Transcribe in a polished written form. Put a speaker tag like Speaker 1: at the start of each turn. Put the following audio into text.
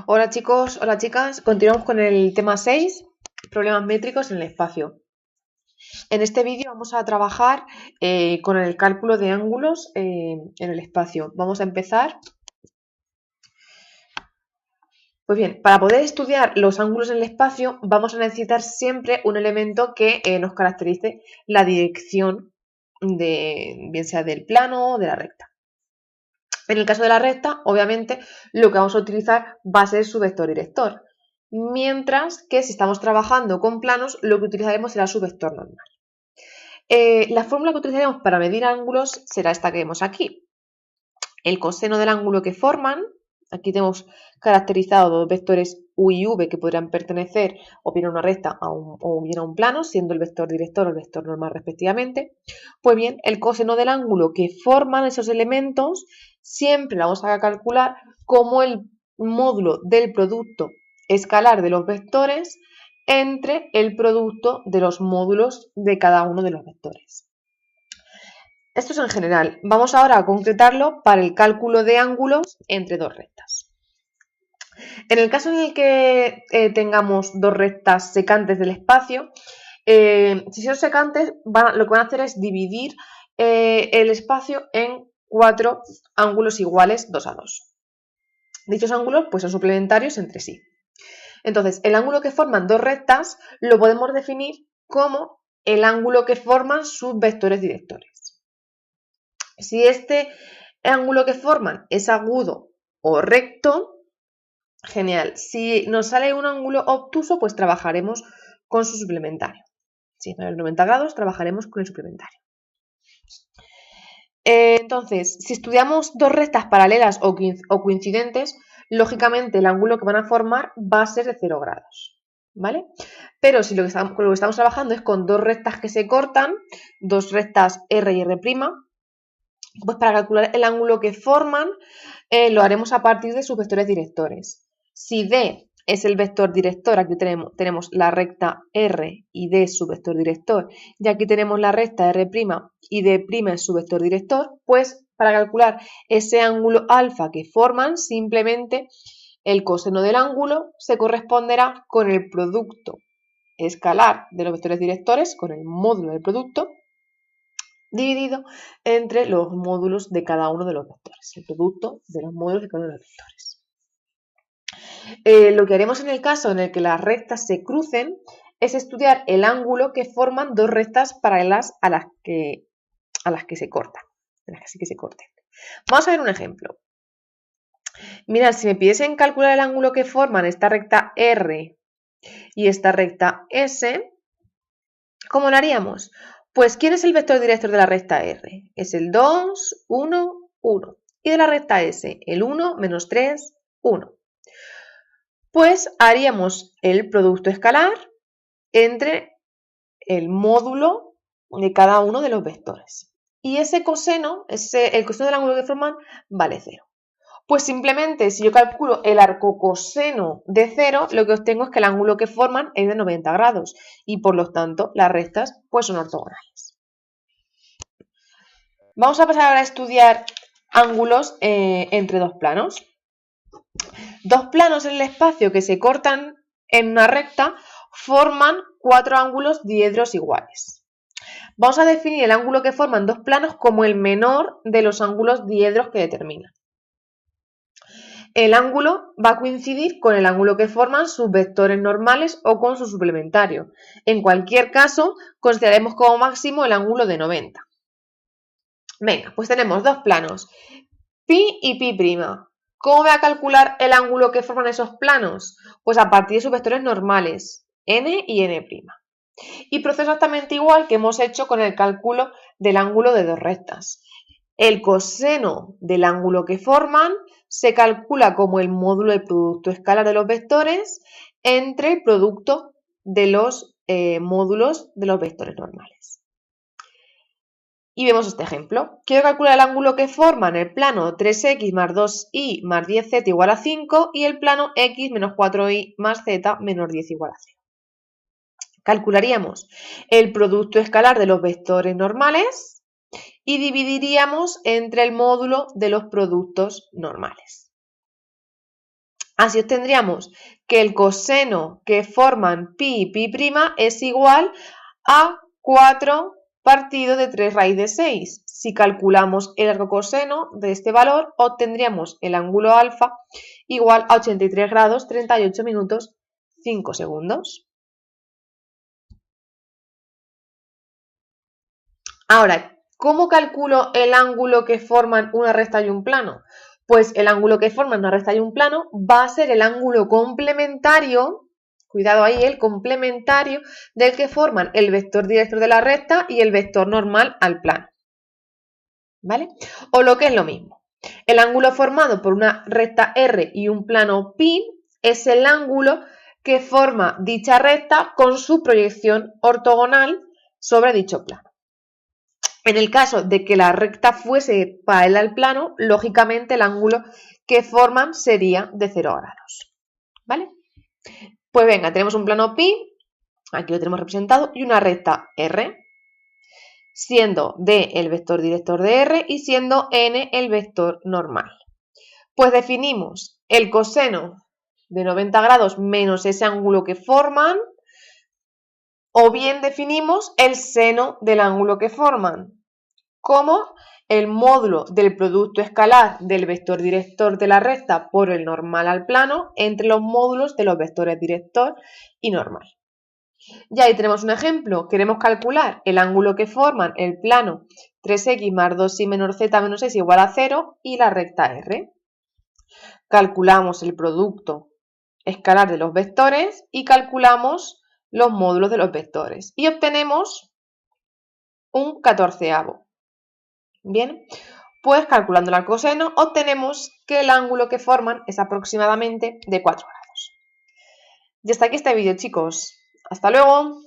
Speaker 1: Hola chicos, hola chicas, continuamos con el tema 6, problemas métricos en el espacio. En este vídeo vamos a trabajar con el cálculo de ángulos en el espacio. Vamos a empezar. Pues bien, para poder estudiar los ángulos en el espacio vamos a necesitar siempre un elemento que nos caracterice la dirección bien sea del plano o de la recta. En el caso de la recta, obviamente, lo que vamos a utilizar va a ser su vector director, mientras que si estamos trabajando con planos, lo que utilizaremos será su vector normal. La fórmula que utilizaremos para medir ángulos será esta que vemos aquí. El coseno del ángulo que forman, aquí tenemos caracterizado dos vectores u y v que podrán pertenecer o bien a una recta o bien a un plano, siendo el vector director o el vector normal respectivamente. Pues bien, el coseno del ángulo que forman esos elementos siempre lo vamos a calcular como el módulo del producto escalar de los vectores entre el producto de los módulos de cada uno de los vectores. Esto es en general. Vamos ahora a concretarlo para el cálculo de ángulos entre dos rectas. En el caso en el que tengamos dos rectas secantes del espacio, si son secantes, lo que van a hacer es dividir el espacio en 4 ángulos iguales 2 a 2. Dichos ángulos pues, son suplementarios entre sí. Entonces, el ángulo que forman dos rectas lo podemos definir como el ángulo que forman sus vectores directores. Si este ángulo que forman es agudo o recto, genial. Si nos sale un ángulo obtuso, pues trabajaremos con su suplementario. Si es mayor de 90 grados, trabajaremos con el suplementario. Entonces, si estudiamos dos rectas paralelas o coincidentes, lógicamente el ángulo que van a formar va a ser de 0 grados, ¿vale? Pero si lo que estamos trabajando es con dos rectas que se cortan, dos rectas R y R', pues para calcular el ángulo que forman lo haremos a partir de sus vectores directores. Si D es el vector director, aquí tenemos la recta R y D es su vector director, y aquí tenemos la recta R' y D' es su vector director, pues para calcular ese ángulo alfa que forman, simplemente el coseno del ángulo se corresponderá con el producto escalar de los vectores directores, con el módulo del producto, dividido entre los módulos de cada uno de los vectores, el producto de los módulos de cada uno de los vectores. Lo que haremos en el caso en el que las rectas se crucen es estudiar el ángulo que forman dos rectas paralelas a las que se cortan, Vamos a ver un ejemplo. Mirad, si me pidiesen calcular el ángulo que forman esta recta R y esta recta S, ¿cómo lo haríamos? Pues, ¿quién es el vector director de la recta R? Es el 2, 1, 1. Y de la recta S, el 1, menos 3, 1. Pues haríamos el producto escalar entre el módulo de cada uno de los vectores. Y ese coseno, el coseno del ángulo que forman, vale 0. Pues simplemente, si yo calculo el arcocoseno de 0, lo que obtengo es que el ángulo que forman es de 90 grados. Y por lo tanto, las rectas pues, son ortogonales. Vamos a pasar ahora a estudiar ángulos entre dos planos. Dos planos en el espacio que se cortan en una recta forman 4 ángulos diedros iguales. Vamos a definir el ángulo que forman dos planos como el menor de los ángulos diedros que determinan. El ángulo va a coincidir con el ángulo que forman sus vectores normales o con su suplementario. En cualquier caso, consideraremos como máximo el ángulo de 90. Venga, pues tenemos dos planos, pi y pi'. ¿Cómo voy a calcular el ángulo que forman esos planos? Pues a partir de sus vectores normales, n y n'. Y proceso exactamente igual que hemos hecho con el cálculo del ángulo de dos rectas. El coseno del ángulo que forman se calcula como el módulo del producto escalar de los vectores entre el producto de los módulos de los vectores normales. Y vemos este ejemplo. Quiero calcular el ángulo que forman el plano 3x más 2y más 10z igual a 5 y el plano x menos 4y más z menos 10 igual a 0. calcularíamos el producto escalar de los vectores normales y dividiríamos entre el módulo de los productos normales. Así obtendríamos que el coseno que forman pi y pi' es igual a 4 partido de 3 raíz de 6. Si calculamos el arcocoseno de este valor, obtendríamos el ángulo alfa igual a 83 grados, 38 minutos, 5 segundos. Ahora, ¿cómo calculo el ángulo que forman una recta y un plano? Pues el ángulo que forman una recta y un plano va a ser el ángulo complementario, cuidado ahí, el complementario del que forman el vector director de la recta y el vector normal al plano. ¿Vale? O lo que es lo mismo. El ángulo formado por una recta R y un plano pi es el ángulo que forma dicha recta con su proyección ortogonal sobre dicho plano. En el caso de que la recta fuese paralela al plano, lógicamente el ángulo que forman sería de 0 grados. ¿Vale? Pues venga, tenemos un plano pi, aquí lo tenemos representado, y una recta R, siendo D el vector director de R y siendo N el vector normal. Pues definimos el coseno de 90 grados menos ese ángulo que forman, o bien definimos el seno del ángulo que forman, como el módulo del producto escalar del vector director de la recta por el normal al plano entre los módulos de los vectores director y normal. Y ahí tenemos un ejemplo. Queremos calcular el ángulo que forman el plano 3x más 2y menor z menos 6 igual a 0 y la recta R. Calculamos el producto escalar de los vectores y calculamos los módulos de los vectores y obtenemos un 14avo. Bien, pues calculando el arcoseno obtenemos que el ángulo que forman es aproximadamente de 4 grados. Y hasta aquí este vídeo, chicos. ¡Hasta luego!